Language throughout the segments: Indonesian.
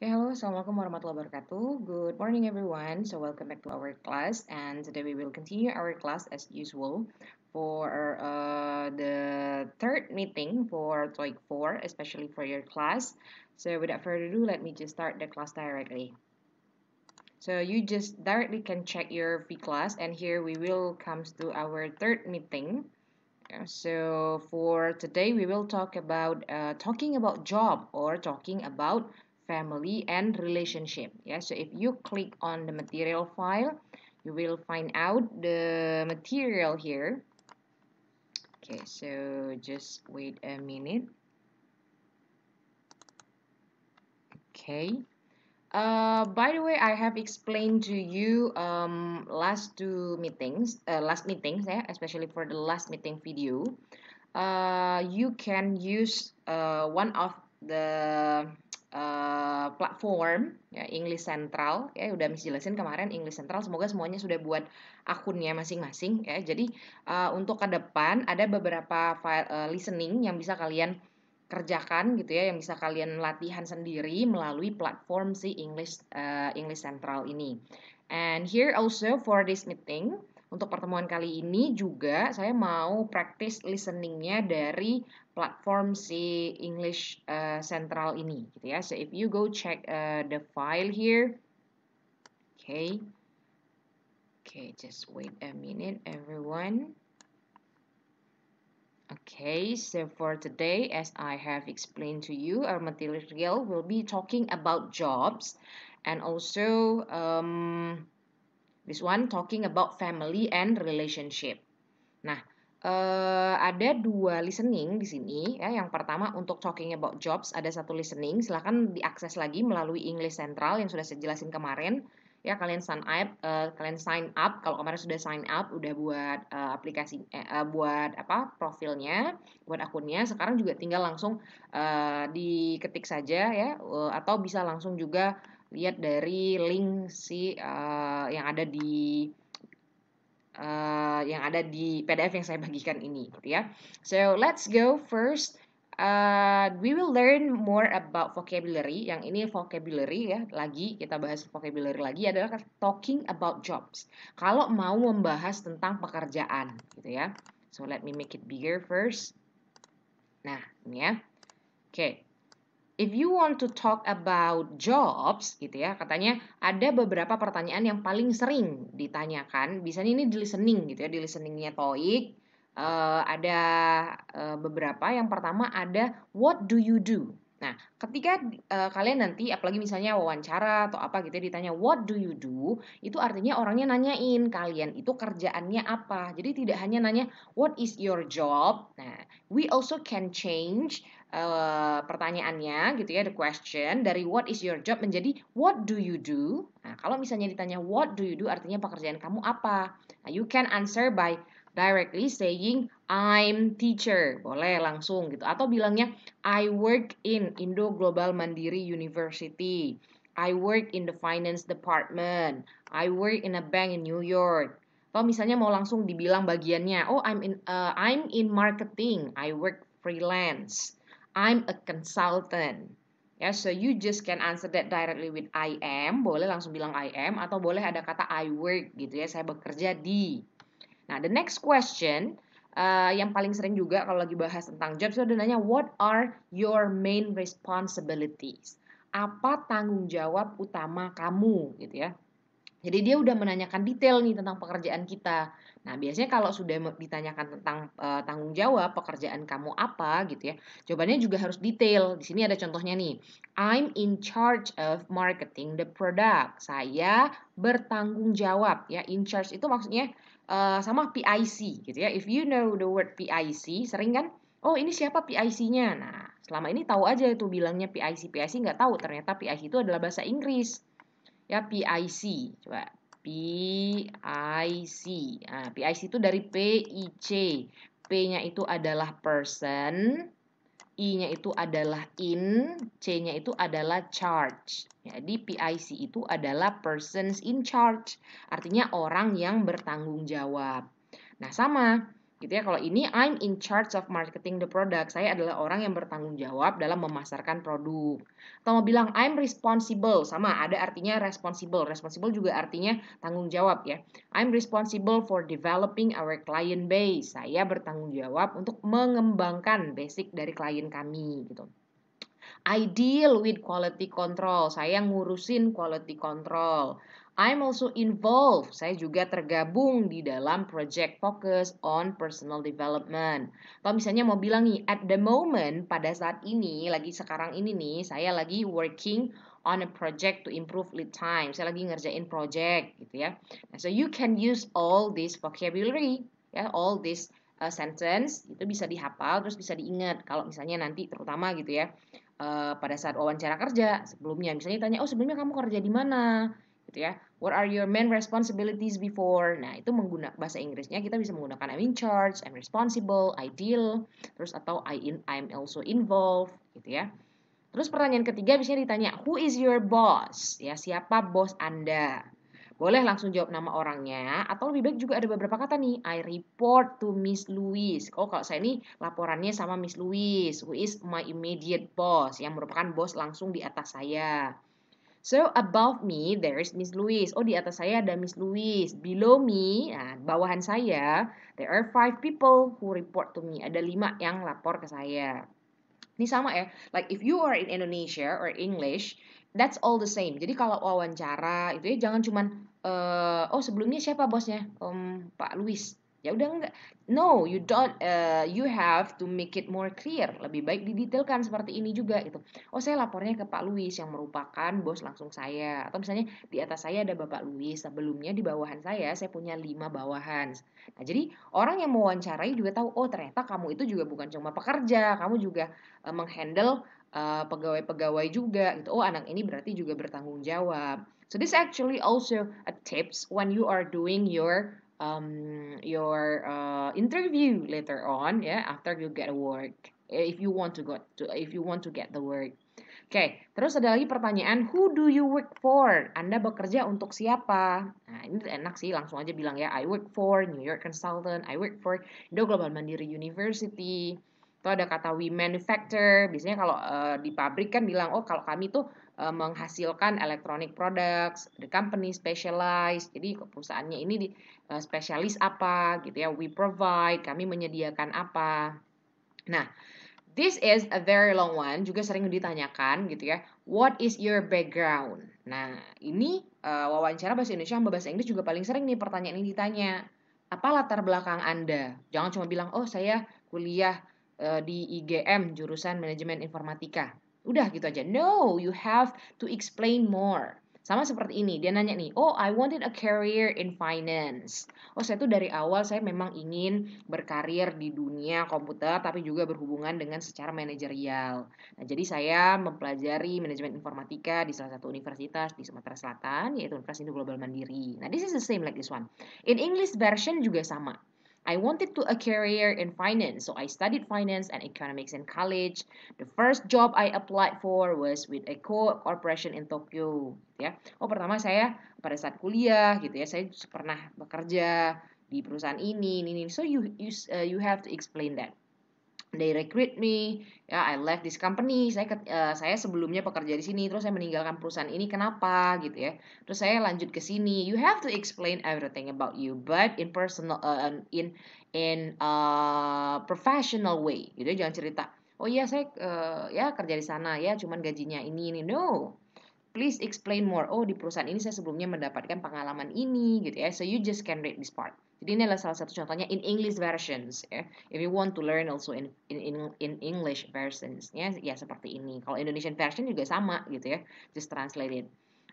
Okay, hello, Assalamualaikum warahmatullahi wabarakatuh. Good morning, everyone. So, welcome back to our class, and today we will continue our class as usual for the third meeting for TOEIC 4, especially for your class. So, without further ado, let me just start the class directly. So, you just directly can check your V class, and here we will come to our third meeting. So for today, we will talk about talking about job or talking about family and relationship. Yeah. So if you click on the material file, you will find out the material here. Okay. So just wait a minute. Okay. By the way, I have explained to you last meetings, yeah, especially for the last meeting video. You can use one of the platform ya, English Central ya, udah Miss jelasin kemarin English Central, semoga semuanya sudah buat akunnya masing-masing ya. Jadi untuk ke depan ada beberapa file listening yang bisa kalian kerjakan gitu ya, yang bisa kalian latihan sendiri melalui platform si English Central ini. And here also for this meeting, untuk pertemuan kali ini juga saya mau practice listeningnya dari platform si English Central ini gitu ya. So if you go check the file here, okay, just wait a minute everyone. Okay, so for today, as I have explained to you, our material will be talking about jobs, and also this one talking about family and relationship. Nah, ada dua listening di sini ya. Yang pertama untuk talking about jobs ada satu listening, silakan diakses lagi melalui English Central yang sudah saya jelasin kemarin. Ya, kalian sign up kalau kemarin sudah sign up udah buat aplikasi buat profilnya, buat akunnya. Sekarang juga tinggal langsung diketik saja ya, atau bisa langsung juga lihat dari link yang ada di PDF yang saya bagikan ini gitu ya. So let's go first. We will learn more about vocabulary. Yang ini vocabulary ya. Lagi kita bahas vocabulary lagi adalah talking about jobs. Kalau mau membahas tentang pekerjaan gitu ya. So let me make it bigger first. Nah, ini ya. Oke. If you want to talk about jobs, gitu ya, katanya ada beberapa pertanyaan yang paling sering ditanyakan. Biasanya ini di listening, gitu ya, di listeningnya TOEIC. Ada beberapa. Yang pertama ada what do you do? Nah, ketika kalian nanti, apalagi misalnya wawancara atau apa gitu ya, ditanya what do you do, itu artinya orangnya nanyain kalian itu kerjaannya apa. Jadi tidak hanya nanya what is your job. Nah, we also can change pertanyaannya gitu ya, the question dari what is your job menjadi what do you do. Nah, kalau misalnya ditanya what do you do artinya pekerjaan kamu apa. Nah, you can answer by directly saying I'm teacher. Boleh langsung gitu. Atau bilangnya I work in Indo Global Mandiri University. I work in the finance department. I work in a bank in New York. Atau misalnya mau langsung dibilang bagiannya, oh I'm in marketing. I work freelance. I'm a consultant. Ya, so you just can answer that directly with I am. Boleh langsung bilang I am atau boleh ada kata I work gitu ya. Saya bekerja di. Nah, the next question yang paling sering juga kalau lagi bahas tentang jobs itu nanya what are your main responsibilities? Apa tanggung jawab utama kamu gitu ya. Jadi dia udah menanyakan detail nih tentang pekerjaan kita. Nah, biasanya kalau sudah ditanyakan tentang tanggung jawab pekerjaan kamu apa gitu ya, jawabannya juga harus detail. Di sini ada contohnya nih. I'm in charge of marketing the product. Saya bertanggung jawab ya. In charge itu maksudnya sama PIC gitu ya. If you know the word PIC, sering kan? Oh, ini siapa PIC-nya? Nah, selama ini tahu aja itu bilangnya PIC. PIC nggak tahu ternyata PIC itu adalah bahasa Inggris. Ya, PIC. Coba PIC. Nah, PIC itu dari PIC. P-nya itu adalah person, I-nya itu adalah in, C-nya itu adalah charge. Jadi PIC itu adalah persons in charge. Artinya orang yang bertanggung jawab. Nah, sama. Gitu ya. Kalau ini I'm in charge of marketing the product. Saya adalah orang yang bertanggung jawab dalam memasarkan produk. Atau mau bilang I'm responsible, sama ada artinya responsible. Responsible juga artinya tanggung jawab ya. I'm responsible for developing our client base. Saya bertanggung jawab untuk mengembangkan basic dari klien kami gitu. I deal with quality control. Saya ngurusin quality control. I'm also involved. Saya juga tergabung di dalam project focus on personal development. Atau misalnya mau bilang nih, at the moment, pada saat ini, lagi sekarang ini nih, saya lagi working on a project to improve lead time. Saya lagi ngerjain project gitu ya. Nah, so you can use all this vocabulary, ya, all this sentence itu bisa dihafal terus bisa diingat kalau misalnya nanti terutama gitu ya pada saat wawancara kerja sebelumnya misalnya tanya, oh sebelumnya kamu kerja di mana gitu ya, what are your main responsibilities before. Nah itu menggunakan bahasa Inggrisnya kita bisa menggunakan I'm in charge, I'm responsible, I deal, terus atau I'm also involved gitu ya. Terus pertanyaan ketiga biasanya ditanya, who is your boss, ya siapa bos Anda. Boleh langsung jawab nama orangnya, atau lebih baik juga ada beberapa kata nih. I report to Miss Louise. Oh, kalau saya ini laporannya sama Miss Louise, who is my immediate boss, yang merupakan bos langsung di atas saya. So, above me, there is Miss Louise. Oh, di atas saya ada Miss Louise. Below me, nah, bawahan saya, there are 5 people who report to me. Ada 5 yang lapor ke saya. Ini sama ya, like if you are in Indonesia or English, that's all the same. Jadi kalau wawancara itu ya jangan cuman oh sebelumnya siapa bosnya? Pak Luis. Ya udah enggak. No, you don't. You have to make it more clear. Lebih baik didetailkan seperti ini juga gitu. Oh saya lapornya ke Pak Luis yang merupakan bos langsung saya. Atau misalnya di atas saya ada Bapak Luis. Sebelumnya di bawahan saya punya 5 bawahan. Nah jadi orang yang mewawancarai juga tahu. Oh ternyata kamu itu juga bukan cuma pekerja. Kamu juga menghandle pegawai-pegawai juga gitu. Oh, anak ini berarti juga bertanggung jawab. So this actually also a tips when you are doing your interview later on ya, after you get a work. If you want to get the work. Oke, terus ada lagi pertanyaan, who do you work for? Anda bekerja untuk siapa? Nah, ini enak sih, langsung aja bilang ya, I work for New York Consultant, I work for Indo Global Mandiri University. Itu ada kata we manufacture, biasanya kalau di pabrik kan bilang, oh kalau kami tuh menghasilkan electronic products, the company specialized, jadi perusahaannya ini di spesialis apa gitu ya, we provide, kami menyediakan apa. Nah, this is a very long one, juga sering ditanyakan gitu ya. What is your background? Nah, ini wawancara bahasa Indonesia sama bahasa Inggris juga paling sering nih pertanyaan ini ditanya. Apa latar belakang Anda? Jangan cuma bilang, oh saya kuliah di IGM jurusan manajemen informatika. Udah gitu aja. No, you have to explain more. Sama seperti ini, dia nanya nih, oh I wanted a career in finance. Oh saya tuh dari awal saya memang ingin berkarir di dunia komputer tapi juga berhubungan dengan secara manajerial. Nah jadi saya mempelajari manajemen informatika di salah satu universitas di Sumatera Selatan, yaitu Universitas Indo Global Mandiri. Nah this is the same like this one. In English version juga sama. I wanted to a career in finance, so I studied finance and economics in college. The first job I applied for was with a corporation in Tokyo. Ya, oh pertama saya pada saat kuliah gitu ya, saya pernah bekerja di perusahaan ini. So you have to explain that. They recruit me, ya I left this company. Saya sebelumnya bekerja di sini, terus saya meninggalkan perusahaan ini kenapa gitu ya. Terus saya lanjut ke sini. You have to explain everything about you, but in personal, in professional way. Gitu, jangan cerita. Oh iya saya ya kerja di sana ya, cuman gajinya ini. No, please explain more. Oh di perusahaan ini saya sebelumnya mendapatkan pengalaman ini gitu ya. So you just can read this part. Jadi ini adalah salah satu contohnya in English versions ya. If you want to learn also in English versions ya, ya seperti ini. Kalau Indonesian version juga sama gitu ya. Just translate it.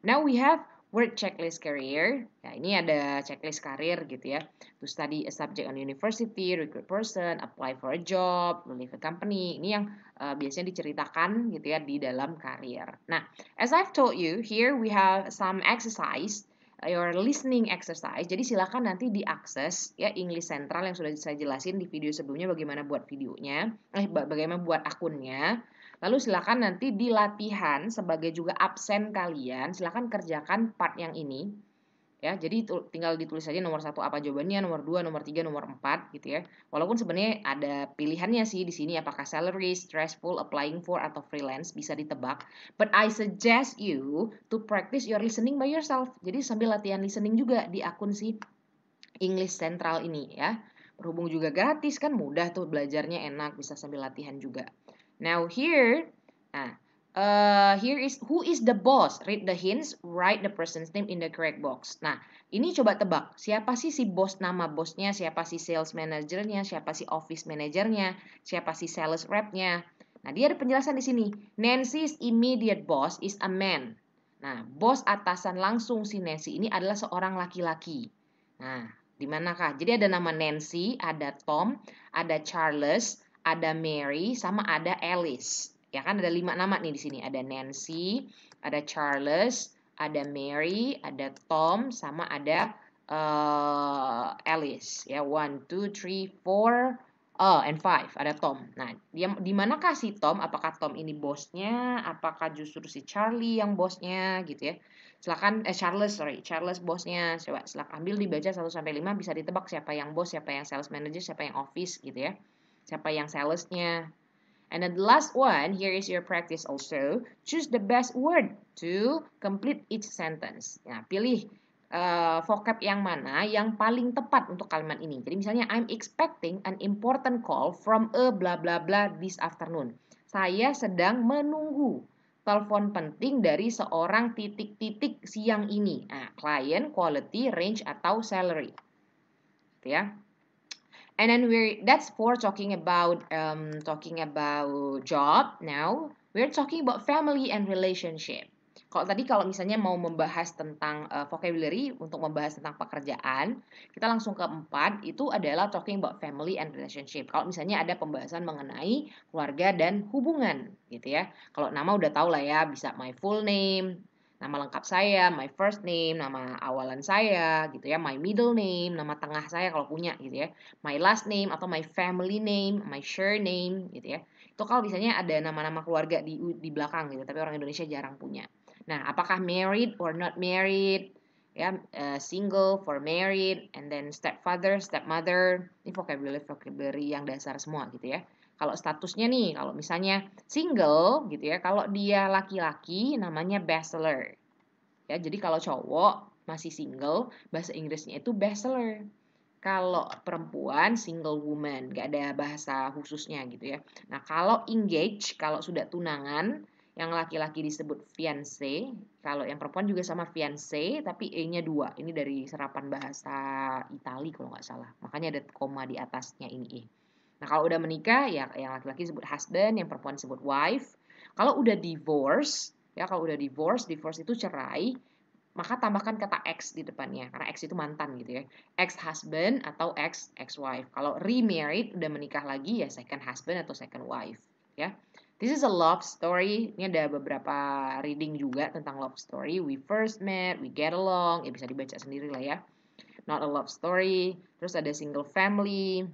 Now we have work checklist career. Ya, ini ada checklist karir gitu ya. To study a subject on university, recruit person, apply for a job, leave a company. Ini yang biasanya diceritakan gitu ya di dalam karir. Nah, as I've told you, here we have some exercise, your listening exercise. Jadi silakan nanti diakses ya English Central yang sudah saya jelasin di video sebelumnya bagaimana buat videonya, bagaimana buat akunnya. Lalu silakan nanti di latihan sebagai juga absen kalian, silakan kerjakan part yang ini. Ya, jadi tinggal ditulis saja nomor 1 apa jawabannya, nomor 2, nomor 3, nomor 4 gitu ya. Walaupun sebenarnya ada pilihannya sih di sini apakah salary, stressful, applying for atau freelance bisa ditebak. But I suggest you to practice your listening by yourself. Jadi sambil latihan listening juga di akun si English Central ini ya. Berhubung juga gratis kan mudah tuh belajarnya, enak, bisa sambil latihan juga. Now here, here is who is the boss? Read the hints, write the person's name in the correct box. Nah, ini coba tebak. Siapa sih si bos, nama bosnya, siapa sih sales manajernya, siapa sih office manajernya, siapa sih sales rep-nya. Nah, dia ada penjelasan di sini. Nancy's immediate boss is a man. Nah, bos atasan langsung si Nancy ini adalah seorang laki-laki. Nah, di manakah? Jadi ada nama Nancy, ada Tom, ada Charles, ada Mary, sama ada Alice. Ya kan ada 5 nama nih di sini. Ada Nancy, ada Charles, ada Mary, ada Tom, sama ada Alice. Ya, 1, 2, 3, 4, and 5. Ada Tom. Nah, dia di manakah si Tom? Apakah Tom ini bosnya? Apakah justru si Charlie yang bosnya gitu ya? Silakan Charles bosnya. Coba silakan ambil dibaca 1 sampai 5 bisa ditebak siapa yang bos, siapa yang sales manager, siapa yang office gitu ya. Siapa yang salesnya. And then the last one, here is your practice also. Choose the best word to complete each sentence. Nah, pilih vocab yang mana yang paling tepat untuk kalimat ini. Jadi misalnya I'm expecting an important call from a bla bla bla this afternoon. Saya sedang menunggu telepon penting dari seorang titik-titik siang ini. Nah, client, quality, range atau salary. Gitu ya. And then that's for talking about job. Now we're talking about family and relationship. Kalau misalnya mau membahas tentang vocabulary untuk membahas tentang pekerjaan, kita langsung ke 4 itu adalah talking about family and relationship. Kalau misalnya ada pembahasan mengenai keluarga dan hubungan gitu ya. Kalau nama udah tahu lah ya, bisa my full name, nama lengkap saya, my first name, nama awalan saya gitu ya, my middle name, nama tengah saya kalau punya gitu ya, my last name atau my family name, my surname gitu ya. Itu kalau misalnya ada nama-nama keluarga di belakang gitu, tapi orang Indonesia jarang punya. Nah, apakah married or not married? Ya, single for married, and then stepfather, stepmother. Ini vocabulary yang dasar semua gitu ya. Kalau statusnya nih, kalau misalnya single gitu ya, kalau dia laki-laki namanya bachelor. Ya, jadi kalau cowok masih single, bahasa Inggrisnya itu bachelor. Kalau perempuan single woman, gak ada bahasa khususnya gitu ya. Nah, kalau engage, kalau sudah tunangan, yang laki-laki disebut fiancé, kalau yang perempuan juga sama fiancé, tapi E-nya 2. Ini dari serapan bahasa Itali kalau nggak salah. Makanya ada koma di atasnya ini E. Nah, kalau udah menikah, ya yang laki-laki disebut husband, yang perempuan disebut wife. Kalau udah divorce, divorce itu cerai, maka tambahkan kata ex di depannya, karena ex itu mantan gitu ya. Ex-husband atau ex-wife. Kalau remarried, udah menikah lagi, ya second husband atau second wife. Ya. This is a love story. Ini ada beberapa reading juga tentang love story. We first met, we get along. Ya bisa dibaca sendiri lah ya. Not a love story. Terus ada single family.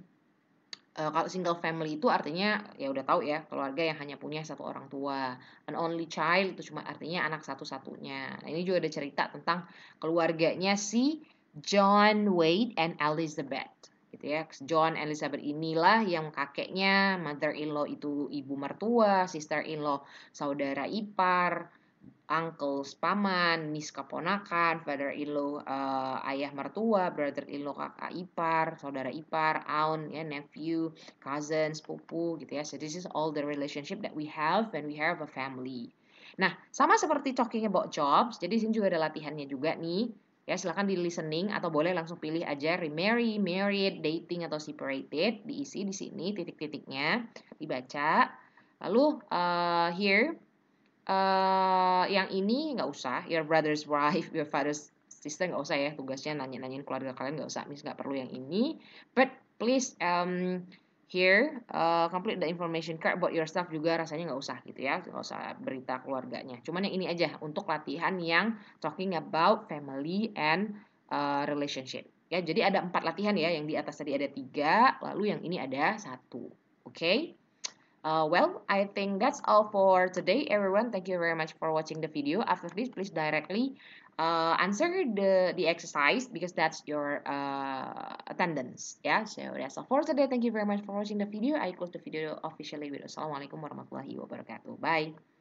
Kalau single family itu artinya ya udah tahu ya, keluarga yang hanya punya satu orang tua. An only child itu cuma artinya anak satu-satunya. Nah, ini juga ada cerita tentang keluarganya si John Wade and Elizabeth gitu ya. John Elizabeth inilah yang kakeknya, mother-in-law itu ibu mertua, sister-in-law saudara ipar, uncle paman, niece keponakan, father-in-law ayah mertua, brother-in-law kakak ipar, saudara ipar, aunt, ya, nephew, cousin, sepupu gitu ya. So this is all the relationship that we have when we have a family. Nah, sama seperti talking about jobs, jadi sini juga ada latihannya juga nih. Ya, silakan di listening atau boleh langsung pilih aja remarry, married, dating atau separated, diisi di sini titik-titiknya, dibaca. Lalu here yang ini nggak usah, your brother's wife, your father's sister nggak usah ya, tugasnya nanya-nanyain keluarga kalian nggak usah, nggak perlu yang ini. But please here complete the information card about yourself juga rasanya nggak usah gitu ya, nggak usah berita keluarganya. Cuman yang ini aja untuk latihan yang talking about family and relationship. Ya, jadi ada 4 latihan ya, yang di atas tadi ada 3, lalu yang ini ada 1. Oke? Well, I think that's all for today, everyone. Thank you very much for watching the video. After this, please directly answer the exercise because that's your attendance. Yeah, so that's all for today. Thank you very much for watching the video. I close the video officially with Assalamualaikum warahmatullahi wabarakatuh. Bye.